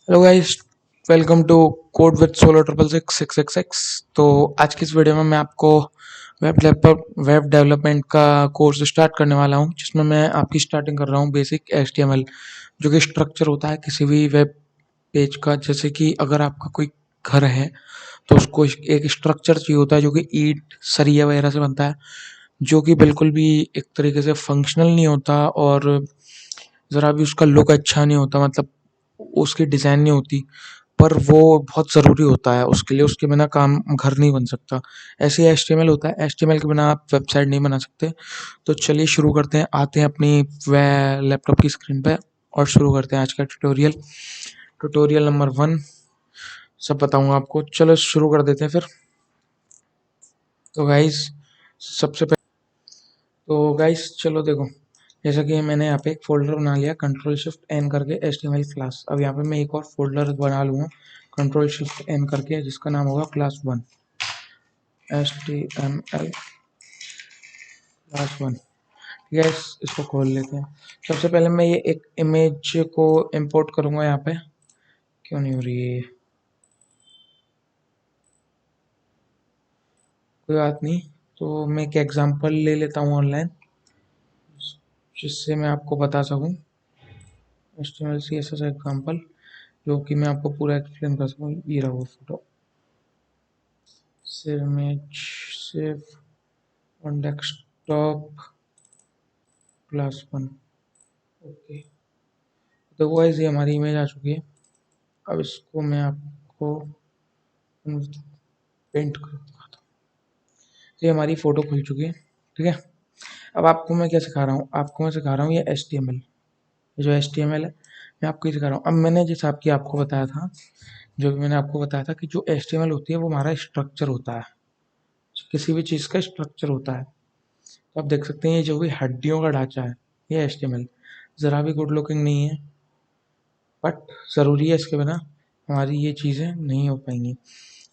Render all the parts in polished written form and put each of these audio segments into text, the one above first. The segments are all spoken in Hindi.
Hello guys, welcome to code with solo triple six six six six. तो आज की इस वीडियो में मैं आपको वेब डेवलपमेंट का कोर्स स्टार्ट करने वाला हूं, जिसमें मैं आपकी स्टार्टिंग कर रहा हूं बेसिक HTML, जो कि स्ट्रक्चर होता है किसी भी वेब पेज का। जैसे कि अगर आपका कोई घर है तो उसको एक स्ट्रक्चर चाहिए होता है, जो कि ईंट सरिया वगैरह से बनता है, जो कि बिल्कुल भी एक तरीके से फंक्शनल नहीं होता और ज़रा भी उसका लुक अच्छा नहीं होता, मतलब उसकी डिज़ाइन नहीं होती। पर वो बहुत ज़रूरी होता है उसके लिए, उसके बिना काम घर नहीं बन सकता। ऐसे ही HTML होता है, HTML के बिना आप वेबसाइट नहीं बना सकते। तो चलिए शुरू करते हैं, आते हैं अपनी वे लैपटॉप की स्क्रीन पे और शुरू करते हैं आज का ट्यूटोरियल। ट्यूटोरियल नंबर 1 सब बताऊंगा आपको। चलो शुरू कर देते हैं फिर। तो गाइस सबसे पहले तो गाइस चलो देखो, जैसा कि मैंने यहाँ पे एक फोल्डर बना लिया कंट्रोल शिफ्ट एन करके HTML क्लास। अब यहाँ पे मैं एक और फोल्डर बना लूँगा कंट्रोल शिफ्ट एन करके, जिसका नाम होगा क्लास 1, HTML क्लास 1। ठीक है, इसको खोल लेते हैं। सबसे पहले मैं ये एक इमेज को इंपोर्ट करूँगा। यहाँ पे क्यों नहीं हो रही है, कोई बात नहीं। तो मैं एक एग्जांपल ले लेता हूँ ऑनलाइन, जिससे मैं आपको बता सकूँ। HTML CSS एग्जांपल, जो कि मैं आपको पूरा एक्सप्लेन कर सकूँ। ये रहा वो photo, save image, save on desktop class 1। Okay, तो गाइस ये हमारी इमेज आ चुकी है। अब इसको मैं आपको पेंट कर दिखाता हूँ। तो ये हमारी फोटो खुल चुकी है। ठीक है, अब आपको मैं क्या सिखा रहा हूँ, आपको मैं सिखा रहा हूँ ये HTML, ये जो HTML है मैं आपको ये सिखा रहा हूँ। अब मैंने जैसे आपको बताया था, जो भी मैंने आपको बताया था कि जो HTML होती है वो हमारा स्ट्रक्चर होता है, किसी भी चीज़ का स्ट्रक्चर होता है। तो आप देख सकते हैं ये जो भी हड्डियों का ढांचा है, ये HTML ज़रा भी गुड लुकिंग नहीं है, बट ज़रूरी है, इसके बिना हमारी ये चीज़ें नहीं हो पाएंगी।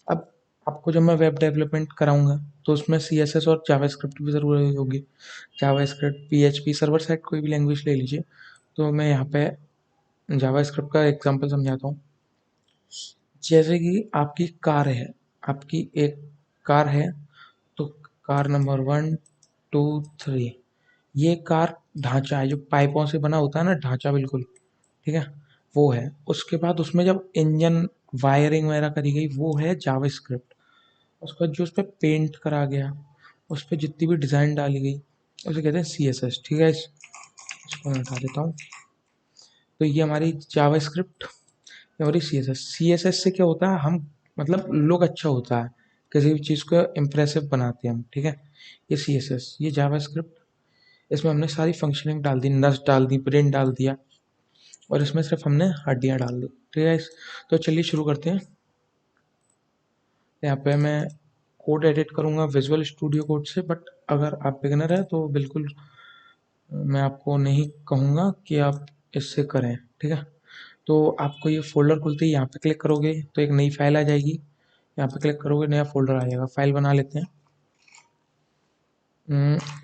अब आपको जब मैं वेब डेवलपमेंट कराऊंगा तो उसमें CSS और जावास्क्रिप्ट भी ज़रूरी होगी। जावास्क्रिप्ट, PHP, सर्वर साइड कोई भी लैंग्वेज ले लीजिए। तो मैं यहाँ पे जावास्क्रिप्ट का एग्जांपल समझाता हूँ। जैसे कि आपकी कार है, आपकी एक कार है, तो कार नंबर 1 2 3, ये कार ढांचा है जो पाइपों से बना होता है ना, ढांचा बिल्कुल। ठीक है, वो है। उसके बाद उसमें जब इंजन वायरिंग वगैरह करी गई, वो है जावास्क्रिप्ट। उसके बाद जो उस पर पेंट करा गया, उस पर जितनी भी डिज़ाइन डाली गई, उसे कहते हैं CSS। ठीक है, इसको मैं हटा देता हूँ। तो ये हमारी जावास्क्रिप्ट, ये हमारी CSS। CSS से क्या होता है, हम मतलब लुक अच्छा होता है, किसी भी चीज़ को इम्प्रेसिव बनाते हैं हम। ठीक है, ये CSS, ये जावास्क्रिप्ट, इसमें हमने सारी फंक्शनिंग डाल दी, नस डाल दी, प्रिंट डाल दिया, और इसमें सिर्फ हमने हड्डियाँ डाल दी। ठीक है, तो चलिए शुरू करते हैं। यहाँ पे मैं कोड एडिट करूँगा विजुअल स्टूडियो कोड से, बट अगर आप बिगिनर है तो बिल्कुल मैं आपको नहीं कहूँगा कि आप इससे करें। ठीक है, तो आपको ये फोल्डर खुलते ही यहाँ पे क्लिक करोगे तो एक नई फाइल आ जाएगी। यहाँ पे क्लिक करोगे, नया फोल्डर आ जाएगा। फाइल बना लेते हैं,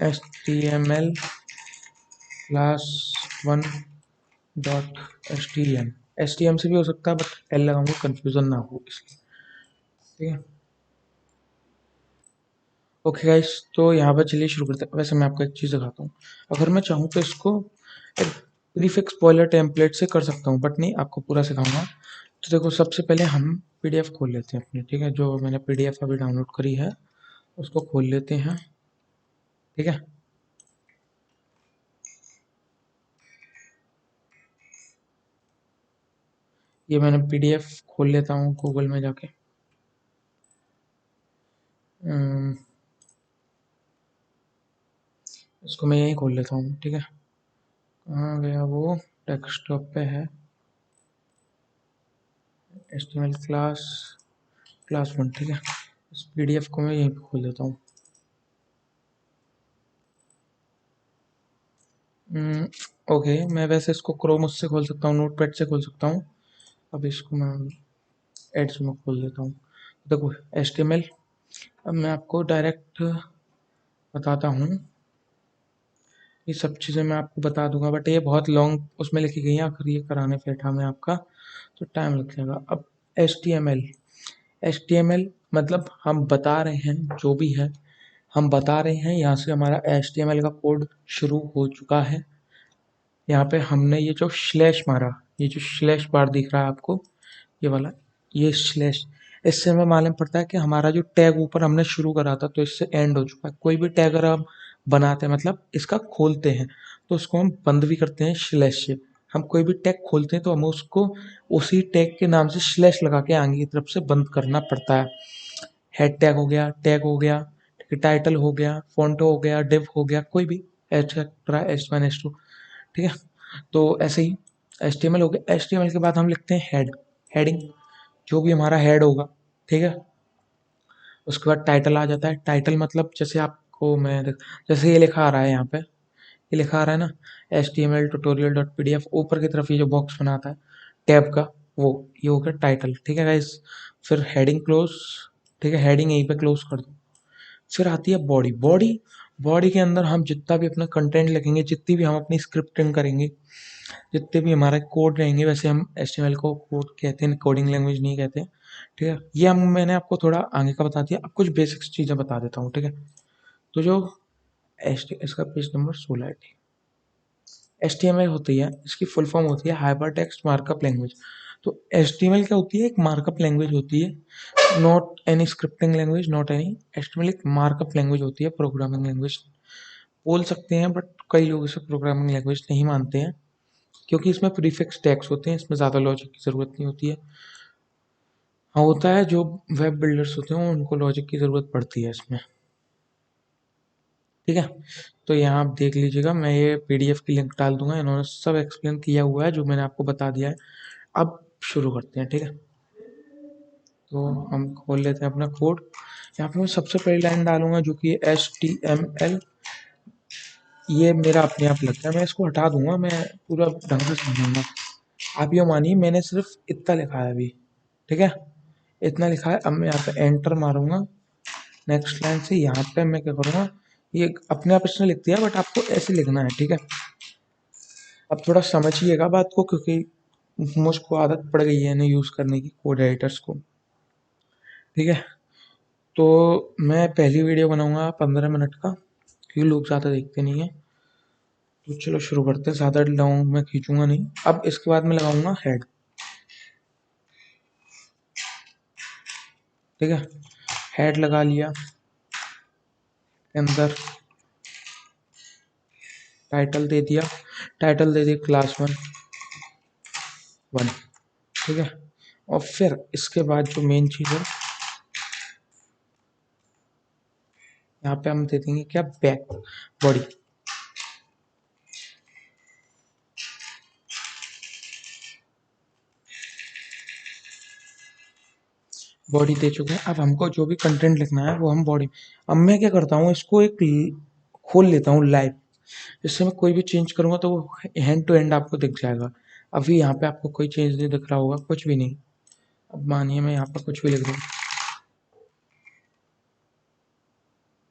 HTML क्लास 1 डॉट STM से भी हो सकता है, बट L लगाऊंगा, कन्फ्यूज़न ना हो इसलिए। ठीक है, ओके गाइस, तो यहाँ पर चलिए शुरू करते हैं। वैसे मैं आपको एक चीज़ दिखाता हूँ, अगर मैं चाहूँ तो इसको एक प्रीफिक्स स्पॉइलर टेम्पलेट से कर सकता हूँ, बट नहीं, आपको पूरा सिखाऊंगा। तो देखो, सबसे पहले हम PDF खोल लेते हैं अपनी। ठीक है, जो मैंने PDF अभी डाउनलोड करी है उसको खोल लेते हैं। ठीक है, ये मैंने PDF खोल लेता हूँ गूगल में जाके। इसको मैं यहीं खोल लेता हूँ। ठीक है, कहाँ गया वो, डेस्कटॉप पे है, HTML क्लास 1। ठीक है, इस PDF को मैं यहीं पे खोल देता हूँ। ओके, मैं वैसे इसको क्रोम से खोल सकता हूँ, नोटपैड से खोल सकता हूँ। अब इसको मैं एड्स में खोल देता हूँ। देखो HTML, अब मैं आपको डायरेक्ट बताता हूँ। ये सब चीज़ें मैं आपको बता दूंगा, बट ये बहुत लॉन्ग उसमें लिखी गई है, अगर ये कराने बैठा मैं आपका तो टाइम लग जाएगा। अब एच टी एम एल मतलब हम बता रहे हैं जो भी है, हम बता रहे हैं यहाँ से हमारा एच टी एम एल का कोड शुरू हो चुका है। यहाँ पे हमने ये जो स्लैश मारा, ये जो स्लैश बार दिख रहा है आपको, ये वाला, ये स्लैश, इससे हमें मालूम पड़ता है कि हमारा जो टैग ऊपर हमने शुरू करा था तो इससे एंड हो चुका है। कोई भी टैग अगर हम बनाते हैं, मतलब इसका खोलते हैं, तो उसको हम बंद भी करते हैं स्लैश से। हम कोई भी टैग खोलते हैं तो हमें उसको उसी टैग के नाम से स्लैश लगा के आगे की तरफ से बंद करना पड़ता है। हेड टैग हो गया, टाइटल हो गया, फोंटो हो गया, डिव हो गया, कोई भी, एक्सेट्रा, एच1 एच2, ठीक है। तो ऐसे ही एच टी एम एल हो गया। एच टी एम एल के बाद हम लिखते हैं हेडिंग, जो भी हमारा हेड होगा, ठीक है। उसके बाद टाइटल आ जाता है। टाइटल मतलब जैसे आपको मैं जैसे ये लिखा आ रहा है यहाँ पे, ये लिखा आ रहा है ना, H T M L tutorial dot P D F, ऊपर की तरफ ये जो बॉक्स बनाता है टैब का, वो ये हो गया टाइटल, ठीक है गाइस। फिर हेडिंग क्लोज, ठीक है, हेडिंग यहीं पे क्लोज कर दो। फिर आती है बॉडी के अंदर हम जितना भी अपना कंटेंट लिखेंगे, जितनी भी हम अपनी स्क्रिप्टिंग करेंगे, जितने भी हमारे कोड रहेंगे, वैसे हम HTML को कोड कहते हैं, कोडिंग लैंग्वेज नहीं कहते हैं, ठीक है। ये हम मैंने आपको थोड़ा आगे का बता दिया, अब कुछ बेसिक्स चीज़ें बता देता हूँ, ठीक है। तो जो इसका पेज नंबर 16 है, HTML होती है, इसकी फुल फॉर्म होती है हाइपर टेक्स्ट मार्कअप लैंग्वेज। तो HTML क्या होती है? एक मार्कअप लैंग्वेज होती है, not any scripting language, not any. HTML एक मार्कअप लैंग्वेज होती है, प्रोग्रामिंग लैंग्वेज बोल सकते हैं, बट कई लोग इसे प्रोग्रामिंग लैंग्वेज नहीं मानते हैं, क्योंकि इसमें प्रीफिक्स टैग्स होते हैं, इसमें ज़्यादा लॉजिक की ज़रूरत नहीं होती है। हाँ, होता है, जो वेब बिल्डर्स होते हैं उनको लॉजिक की ज़रूरत पड़ती है इसमें, ठीक है। तो यहाँ आप देख लीजिएगा, मैं ये पीडीएफ की लिंक डाल दूंगा, इन्होंने सब एक्सप्लेन किया हुआ है जो मैंने आपको बता दिया है। अब शुरू करते हैं, ठीक है। तो हम खोल लेते हैं अपना कोड। यहाँ पे मैं सबसे पहली लाइन डालूंगा जो कि HTML, ये मेरा अपने आप लगता है, मैं इसको हटा दूंगा, मैं पूरा ढंग से समझूंगा। आप ये मानिए मैंने सिर्फ इतना लिखा है अभी, ठीक है, इतना लिखा है। अब मैं यहाँ पे एंटर मारूंगा, नेक्स्ट लाइन से यहाँ पे मैं क्या करूँगा, ये अपने आप इसने लिख दिया, बट आपको ऐसे लिखना है, ठीक है। अब थोड़ा समझिएगा बात को, क्योंकि मुझको आदत पड़ गई है इन्हें यूज़ करने की, कोड एडिटर्स को, ठीक है। तो मैं पहली वीडियो बनाऊंगा 15 मिनट का, क्योंकि लोग ज़्यादा देखते नहीं है। तो चलो शुरू करते हैं, ज़्यादा लॉन्ग मैं खींचूंगा नहीं। अब इसके बाद मैं लगाऊंगा हेड, ठीक है। हेड लगा लिया, अंदर टाइटल दे दिया, टाइटल दे दिया क्लास 1, ठीक है। और फिर इसके बाद जो मेन चीज़ है, यहाँ पे हम दे देंगे क्या, बैक बॉडी, बॉडी दे चुके हैं। अब हमको जो भी कंटेंट लिखना है वो हम बॉडी, अब मैं क्या करता हूँ, इसको एक खोल लेता हूँ लाइव, जिससे मैं कोई भी चेंज करूँगा तो वो हैंड टू हैंड आपको दिख जाएगा। अभी यहाँ पे आपको कोई चेंज नहीं दिख रहा होगा, कुछ भी नहीं। अब मानिए मैं यहाँ पर कुछ भी लिख दूँ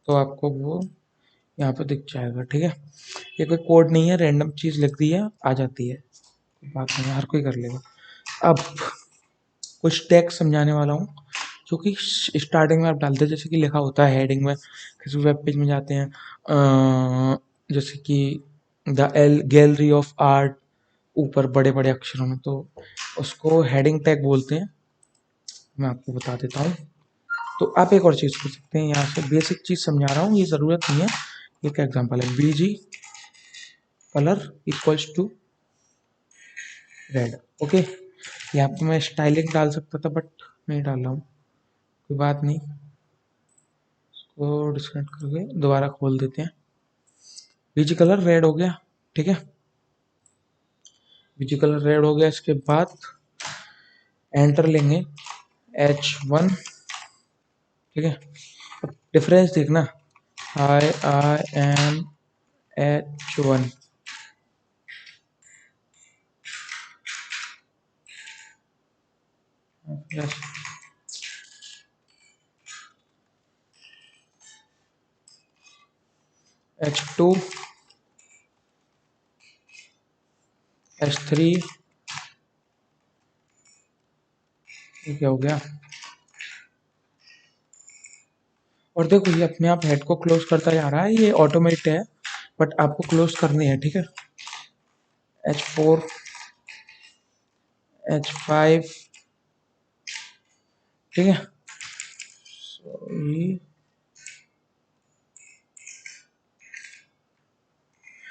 तो आपको वो यहाँ पे दिख जाएगा, ठीक है। ये कोई कोड नहीं है, रैंडम चीज़ लिख दी है, आ जाती है, बात नहीं है, हर कोई कर लेगा। अब कुछ टैग समझाने वाला हूँ, जो कि स्टार्टिंग में आप डालते हैं, जैसे कि लिखा होता है हेडिंग में, किसी वेब पेज में जाते हैं, जैसे कि द गैलरी ऑफ आर्ट, ऊपर बड़े बड़े अक्षरों में, तो उसको हेडिंग टैग बोलते हैं। मैं आपको बता देता हूँ। तो आप एक और चीज़ कर सकते हैं, यहाँ से बेसिक चीज़ समझा रहा हूँ, ये ज़रूरत नहीं है। ये क्या एग्जाम्पल है, BG colour equals to red, okay. यहाँ पे मैं स्टाइलिंग डाल सकता था, बट नहीं डाल रहा हूँ, कोई बात नहीं। इसको डिस्कनेक्ट करके दोबारा खोल देते हैं। बीजी कलर रेड हो गया, ठीक है। बीजी कलर रेड हो गया, इसके बाद एंटर लेंगे, H1, ठीक है। अब डिफरेंस देखना, IIM H1, H2, H3, ये क्या हो गया? और देखो ये अपने आप हेड को क्लोज करता जा रहा है, ये ऑटोमेट है, बट आपको क्लोज करनी है, ठीक है। H4, H5, ठीक है। सॉरी,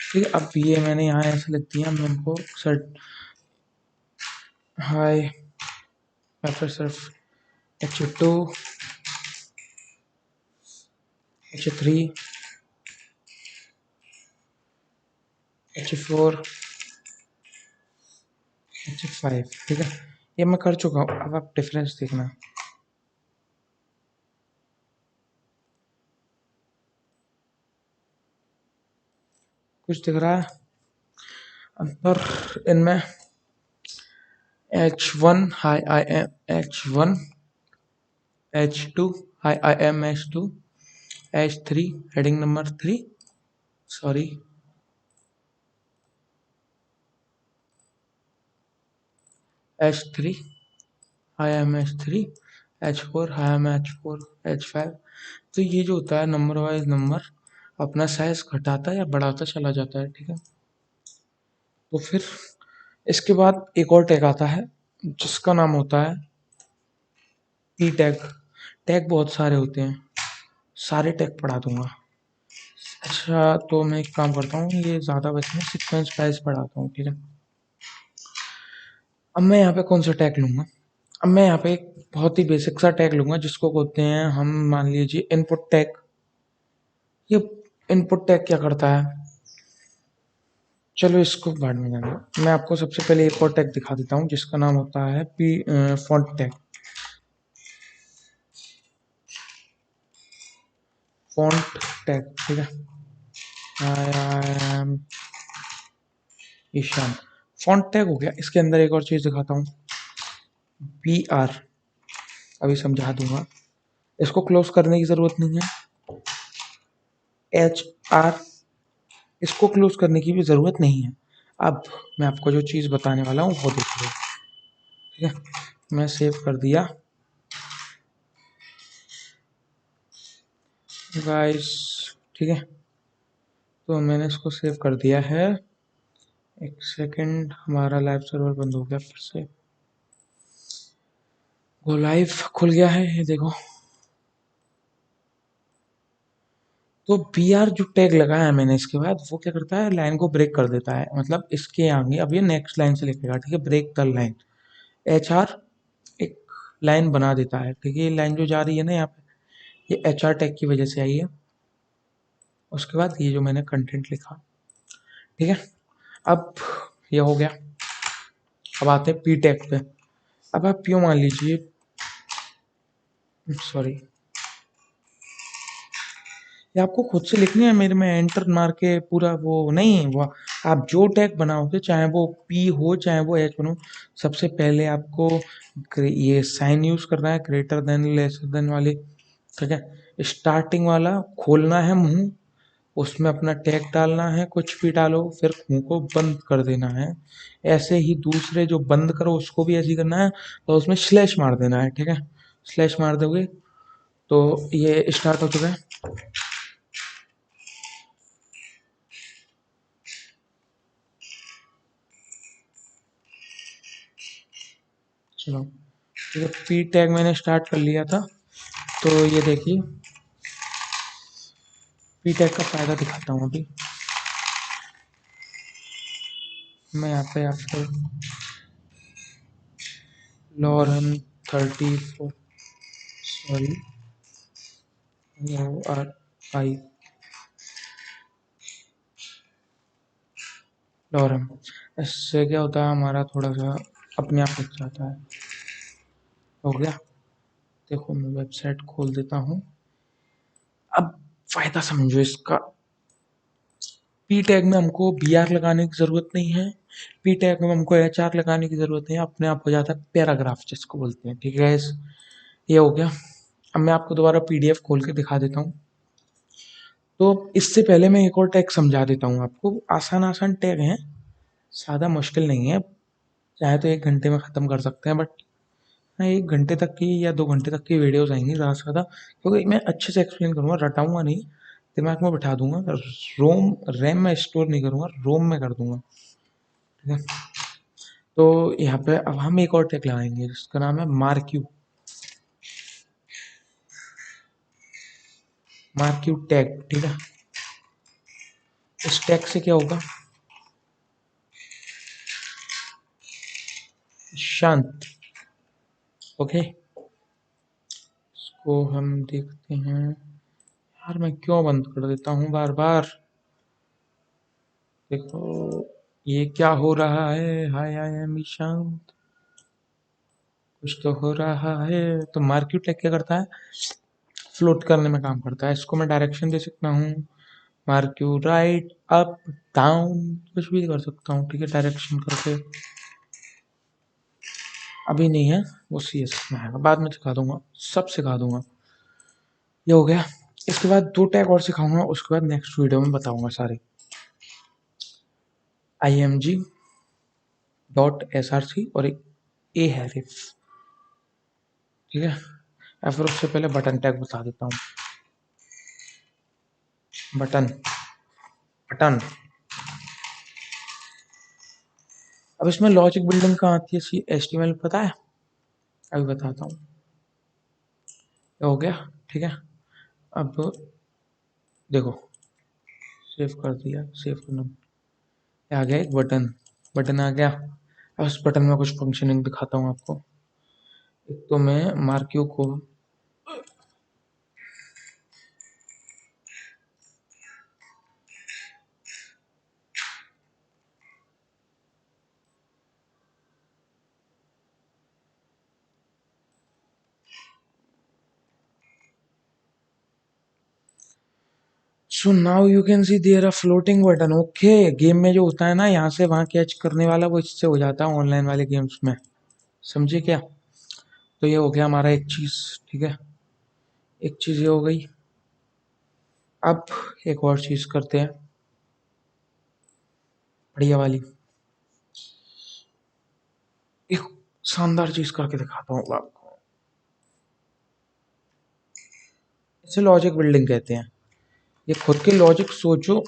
ठीक है। अब ये मैंने यहाँ ऐसे लिख दिया, मैं इनको सर्ट हाई, या फिर सिर्फ H2, H3, H4, H5, ठीक है। ये मैं कर चुका हूँ, अब आप डिफरेंस देखना। कुछ दिख रहा है अंतर इनमें? H1 hi I am H1, H2 hi I am H2, H3 heading number 3, sorry, H3 hi am H3, H4 hi am H4, H5। तो ये जो होता है नंबर वाइज नंबर अपना साइज घटाता है या बढ़ाता चला जाता है, ठीक है। तो फिर इसके बाद एक और टैग आता है जिसका नाम होता है पी टैग। टैग बहुत सारे होते हैं, सारे टैग पढ़ा दूंगा। अच्छा, तो मैं एक काम करता हूँ, ये ज़्यादा बस में सीक्वेंस वाइज पढ़ाता हूँ, ठीक है। अब मैं यहाँ पे कौन सा टैग लूँगा? अब मैं यहाँ पे एक बहुत ही बेसिक सा टैग लूँगा जिसको कहते हैं हम, मान लीजिए इनपुट टैग। ये इनपुट टैग क्या करता है? चलो इसको बाद में जाना, मैं आपको सबसे पहले एक और टैग दिखा देता हूँ जिसका नाम होता है फॉन्ट टैग। फॉन्ट टैग, ठीक है। I am Ishan, font tag हो गया। इसके अंदर एक और चीज़ दिखाता हूँ, पी आर, अभी समझा दूंगा। इसको क्लोज करने की ज़रूरत नहीं है। एच आर, इसको क्लोज करने की भी ज़रूरत नहीं है। अब मैं आपको जो चीज़ बताने वाला हूँ वो देखिए, ठीक है। मैं सेव कर दिया गाइस, ठीक है। तो मैंने इसको सेव कर दिया है। एक सेकंड, हमारा लाइव सर्वर बंद हो गया फिर से। वो लाइव खुल गया है, ये देखो। तो बी आर जो टैग लगाया है मैंने इसके बाद, वो क्या करता है, लाइन को ब्रेक कर देता है। मतलब इसके आगे अब ये नेक्स्ट लाइन से लिखेगा, ठीक है, break the line. H R एक लाइन बना देता है, ठीक है। ये लाइन जो जा रही है ना यहाँ पे, ये एच आर टैग की वजह से आई है। उसके बाद ये जो मैंने कंटेंट लिखा, ठीक है। अब ये हो गया। अब आते हैं पी टैग पे। अब आप यूँ मान लीजिए, सॉरी, ये आपको खुद से लिखनी है, मेरे में एंटर मार के पूरा वो नहीं हुआ। आप जो टैग बनाओगे, चाहे वो पी हो चाहे वो एच बनो, सबसे पहले आपको ये साइन यूज करना है, ग्रेटर देन लेसर देन वाली, ठीक है। स्टार्टिंग वाला खोलना है मुंह, उसमें अपना टैग डालना है, कुछ भी डालो, फिर मुंह को बंद कर देना है। ऐसे ही दूसरे जो बंद करो उसको भी ऐसे ही करना है, तो उसमें स्लैश मार देना है, ठीक है। स्लैश मार दोगे तो ये स्टार्ट हो चुका है। चलो, ठीक है, पी टैग मैंने स्टार्ट कर लिया था। तो ये देखिए, पी टैग का फ़ायदा दिखाता हूँ अभी मैं यहाँ पे आपको। Lahren 34, sorry, ORI, Lahren. इससे क्या होता है, हमारा थोड़ा सा अपने आप लग जाता है। हो गया। देखो मैं वेबसाइट खोल देता हूँ। अब फ़ायदा समझो इसका। पी टैग में हमको बी आर लगाने की ज़रूरत नहीं है, पी टैग में हमको एच आर लगाने की ज़रूरत नहीं है, अपने आप हो जाता है पैराग्राफ जिसको बोलते हैं, ठीक है गाइस। ये हो गया। अब मैं आपको दोबारा पीडीएफ खोल के दिखा देता हूँ। तो इससे पहले मैं एक और टैग समझा देता हूँ आपको, आसान आसान टैग हैं, ज़्यादा मुश्किल नहीं है, चाहे तो 1 घंटे में ख़त्म कर सकते हैं, बट हाँ 1 घंटे तक की या 2 घंटे तक की वीडियोज़ आएंगी ज़्यादा से ज़्यादा, क्योंकि मैं अच्छे से एक्सप्लेन करूँगा, रटाऊँगा नहीं, दिमाग में बिठा दूंगा। रोम रैम में स्टोर नहीं करूँगा, रोम में कर दूंगा, ठीक है। तो यहाँ पे अब हम एक और टैग लगाएंगे जिसका नाम है मार्क्यू। मार्क्यू टैग, ठीक है। इस टैग से क्या होगा, शांत, ओके। इसको हम देखते हैं, यार मैं क्यों बंद कर देता हूँ बार बार, देखो ये क्या हो रहा है। हाय आई एम ईशांत, कुछ तो हो रहा है। तो मार्क्यू टैग क्या करता है, फ्लोट करने में काम करता है। इसको मैं डायरेक्शन दे सकता हूँ, मार्क्यू राइट, अप, डाउन, कुछ भी कर सकता हूँ, ठीक है, डायरेक्शन करके। अभी नहीं है, वो सी एस में आएगा, बाद में सिखा दूंगा, सब सिखा दूंगा। ये हो गया। इसके बाद 2 टैग और सिखाऊंगा, उसके बाद नेक्स्ट वीडियो में बताऊंगा सारे। img dot S R C और एक ए हैरिफ, ठीक है। या फिर उससे पहले बटन टैग बता देता हूँ। बटन बटन अब इसमें लॉजिक बिल्डिंग कहाँ आती है, C H T M L पता है, अभी बताता हूँ। ये हो गया, ठीक है। अब देखो, सेव कर दिया, सेव करना, आ गया एक बटन, बटन आ गया। अब इस बटन में कुछ फंक्शनिंग दिखाता हूँ आपको। एक तो मैं मार्क्यू को so now you can see there a floating button, okay. Game में जो होता है ना, यहाँ से वहाँ कैच करने वाला, वो इससे हो जाता है ऑनलाइन वाले गेम्स में, समझे क्या। तो ये हो गया हमारा एक चीज़, ठीक है, एक चीज़ ये हो गई। अब एक और चीज़ करते हैं, बढ़िया वाली, एक शानदार चीज़ करके दिखाता हूँ आपको। इसे लॉजिक बिल्डिंग कहते हैं। ये खुद के लॉजिक सोचो,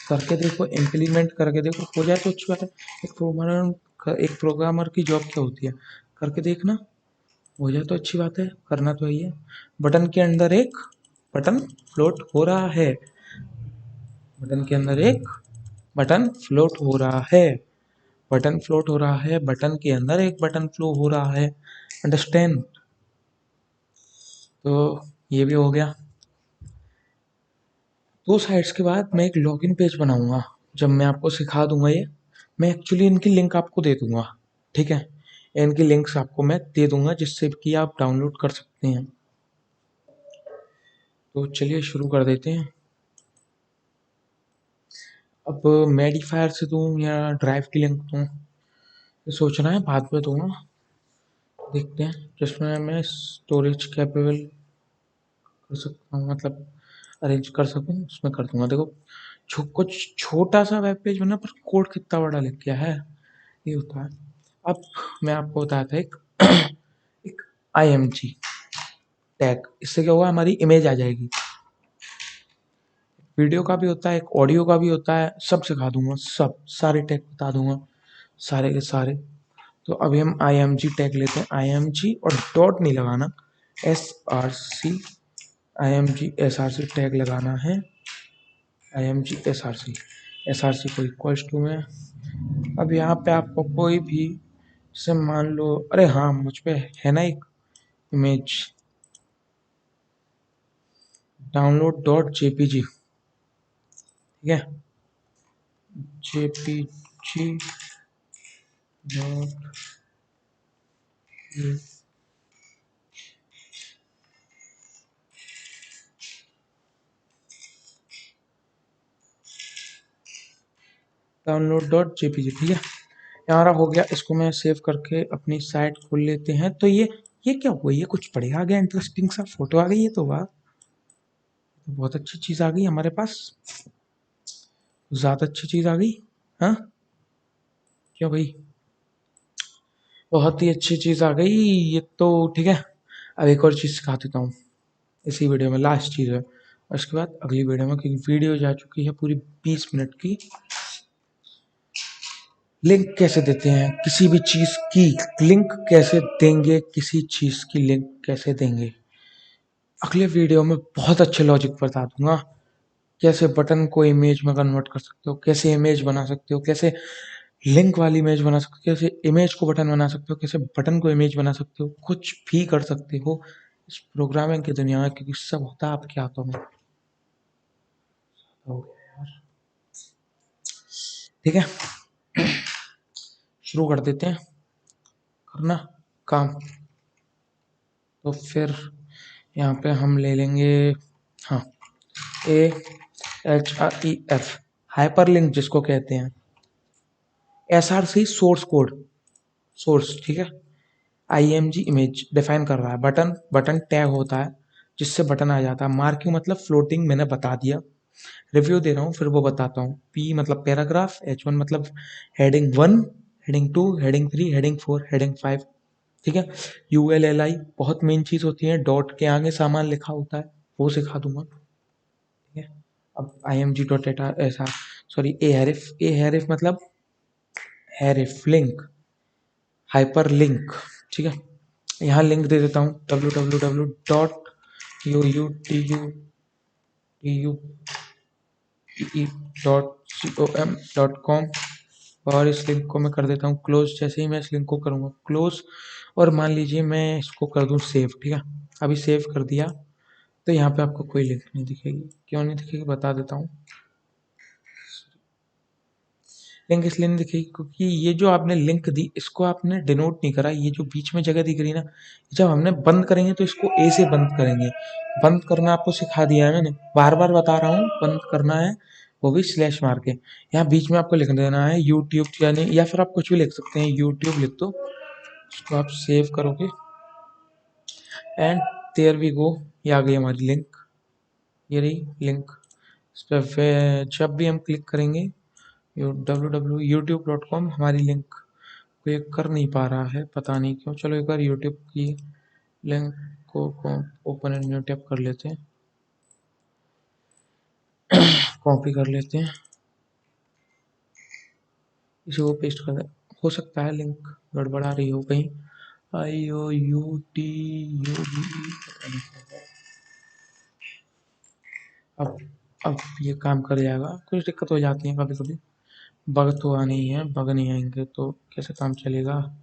करके देखो, इम्प्लीमेंट करके देखो, हो जाए तो अच्छी बात है। एक प्रोग्रामर की जॉब क्या होती है, करके देखना, हो जाए तो अच्छी बात है, करना तो यही है। बटन के अंदर एक बटन फ्लोट हो रहा है, बटन के अंदर एक बटन फ्लोट हो रहा है, बटन फ्लोट हो रहा है, बटन के अंदर एक बटन फ्लो हो रहा है, अंडरस्टैंड। तो ये भी हो गया। 2 साइट्स के बाद मैं एक लॉगिन पेज बनाऊंगा, जब मैं आपको सिखा दूंगा ये, मैं एक्चुअली इनकी लिंक आपको दे दूंगा, ठीक है। इनकी लिंक्स आपको मैं दे दूंगा जिससे कि आप डाउनलोड कर सकते हैं। तो चलिए शुरू कर देते हैं। अब मेडिफायर से दूं या ड्राइव की लिंक दूं, ये सोचना है, बाद में दूंगा, देखते हैं। जिसमें मैं स्टोरेज कैपेबल कर सकता हूँ, मतलब अरेंज कर सकूँ, उसमें कर दूंगा। देखो, कुछ छोटा सा वेब पेज बना पर कोड कितना बड़ा लिख गया है, ये होता है। अब मैं आपको बताता एक एक आई एम जी टैग, इससे क्या होगा, हमारी इमेज आ जाएगी। वीडियो का भी होता है, एक ऑडियो का भी होता है, सब सिखा दूंगा, सब सारे टैग बता दूंगा, सारे के सारे। तो अभी हम आई एम जी टैग लेते हैं, आई एम जी और डॉट नहीं लगाना, S R C, I M G S R C tag लगाना है, I M G S R C को इक्वल्स टू में। अब यहाँ पे आपको कोई भी, जैसे मान लो, अरे हाँ मुझ पे है ना एक इमेज, डाउनलोड डॉट जेपीजी, ठीक है, JPG dot, download dot JPG, ठीक है। हमारा हो गया, इसको मैं सेव करके अपनी साइट खोल लेते हैं। तो ये क्या हुआ, ये कुछ बढ़िया आ गया, इंटरेस्टिंग सा फोटो आ गई, ये तो वाह, बहुत अच्छी चीज़ आ गई हमारे पास, ज़्यादा अच्छी चीज़ आ गई। हाँ, क्यों भाई, बहुत ही अच्छी चीज़ आ गई ये तो। ठीक है, अब एक और चीज़ सिखा देता हूँ इसी वीडियो में, लास्ट चीज़ है। और उसके बाद अगली वीडियो में, क्योंकि वीडियो जा चुकी है पूरी 20 मिनट की। लिंक कैसे देते हैं किसी भी चीज़ की, लिंक कैसे देंगे किसी चीज़ की, लिंक कैसे देंगे अगले वीडियो में बहुत अच्छे लॉजिक बता दूंगा। कैसे बटन को इमेज में कन्वर्ट कर सकते हो, कैसे इमेज बना सकते हो, कैसे लिंक वाली इमेज बना सकते हो, कैसे इमेज को बटन बना सकते हो, कैसे बटन को इमेज बना सकते हो, कुछ भी कर सकते हो इस प्रोग्रामिंग की दुनिया में, क्योंकि सब होता है आपके हाथों में। हो गया यार, ठीक है, शुरू कर देते हैं करना काम। तो फिर यहाँ पे हम ले लेंगे, हाँ, AHREF, हाइपरलिंक जिसको कहते हैं। SRC सोर्स कोड, सोर्स, ठीक है। IMG इमेज डिफाइन कर रहा है। बटन, बटन टैग होता है जिससे बटन आ जाता है। मार्किंग मतलब फ्लोटिंग, मैंने बता दिया। रिव्यू दे रहा हूँ फिर वो बताता हूँ। P मतलब पैराग्राफ, H1 मतलब heading 1, heading 2, heading 3, heading 4, heading 5, ठीक है। ULLI बहुत मेन चीज़ होती है, डॉट के आगे सामान लिखा होता है, वो सिखा दूंगा, ठीक है। अब IMG डॉट एटा ऐसा, सॉरी, ए हैरिफ मतलब हैरिफ लिंक, हाइपर लिंक, ठीक है। यहाँ लिंक दे देता हूँ www.youtube.com, और इस लिंक को मैं कर देता हूँ क्लोज। जैसे ही मैं इस लिंक को करूँगा क्लोज, और मान लीजिए मैं इसको कर दूँ सेव, ठीक है। अभी सेव कर दिया तो यहाँ पे आपको कोई लिंक नहीं दिखेगी। क्यों नहीं दिखेगी बता देता हूँ। लिंक इसलिए नहीं दिखेगी क्योंकि ये जो आपने लिंक दी इसको आपने डिनोट नहीं करा। ये जो बीच में जगह दिख रही ना, जब हमने बंद करेंगे तो इसको ए से बंद करेंगे। बंद करना आपको सिखा दिया है मैंने, बार बार बता रहा हूँ, बंद करना है वो भी स्लैश मार के। यहाँ बीच में आपको लिख देना है यूट्यूब, यानी, या फिर आप कुछ भी लिख सकते हैं, यूट्यूब लिख दो। उसको आप सेव करोगे एंड देयर वी गो, ये आ गई हमारी लिंक, ये रही लिंक। इस पर जब भी हम क्लिक करेंगे, www.youtube.com, हमारी लिंक को ये कर नहीं पा रहा है, पता नहीं क्यों। चलो एक बार यूट्यूब की लिंक को ओपन एंड न्यू टैब कर लेते हैं, कॉपी कर लेते हैं, इसी को पेस्ट कर दें। हो सकता है लिंक गड़बड़ा रही हो कहीं, IOUTUBE। अब अब ये काम कर जाएगा। कुछ दिक्कत हो जाती है कभी कभी, बग तो आनी ही है, बग नहीं आएंगे तो कैसे काम चलेगा।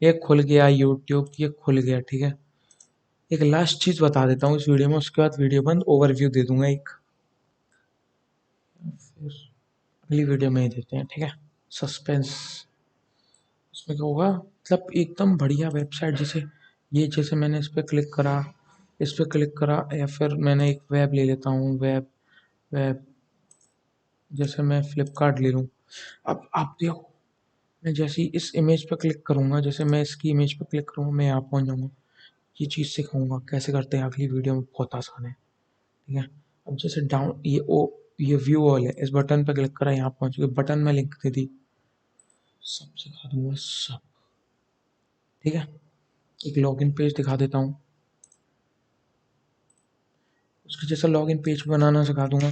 ये खुल गया यूट्यूब, ये खुल गया, ठीक है। एक लास्ट चीज़ बता देता हूँ इस वीडियो में, उसके बाद वीडियो बंद, ओवरव्यू दे दूंगा एक, फिर अगली वीडियो में ही देते हैं, ठीक है। सस्पेंस, उसमें क्या होगा, मतलब एकदम बढ़िया वेबसाइट, जैसे ये, जैसे मैंने इस पर क्लिक करा, इस पर क्लिक करा, या फिर मैंने एक वेब ले लेता हूँ, वेब, वेब, जैसे मैं फ्लिपकार्ट ले लूँ। अब आप देखो, मैं जैसे ही इस इमेज पर क्लिक करूँगा, जैसे मैं इसकी इमेज पर क्लिक करूँगा, मैं यहाँ पहुँच जाऊँगा। ये चीज़ सिखाऊंगा कैसे करते हैं अगली वीडियो में, बहुत आसान है, ठीक है। अब जैसे डाउन, ये व्यू ऑल है, इस बटन पर क्लिक करा, यहाँ पहुँच गए, बटन में लिंक दे दी, सब सिखा दूंगा सब, ठीक है। एक लॉगिन पेज दिखा देता हूँ, उसके जैसा लॉगिन पेज बनाना सिखा दूंगा।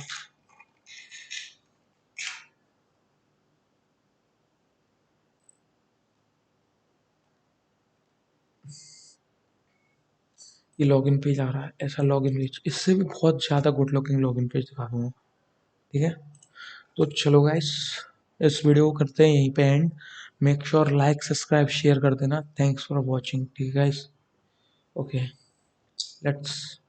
ये लॉगिन पेज आ रहा है, ऐसा लॉगिन पेज, इससे भी बहुत ज़्यादा गुड लुकिंग लॉगिन पेज दिखा दूंगा, ठीक है। तो चलो गाइस, इस वीडियो को करते हैं यहीं पे and. Make sure like, subscribe, share कर देना। थैंक्स फॉर वॉचिंग, ठीक है गाइस। Okay, let's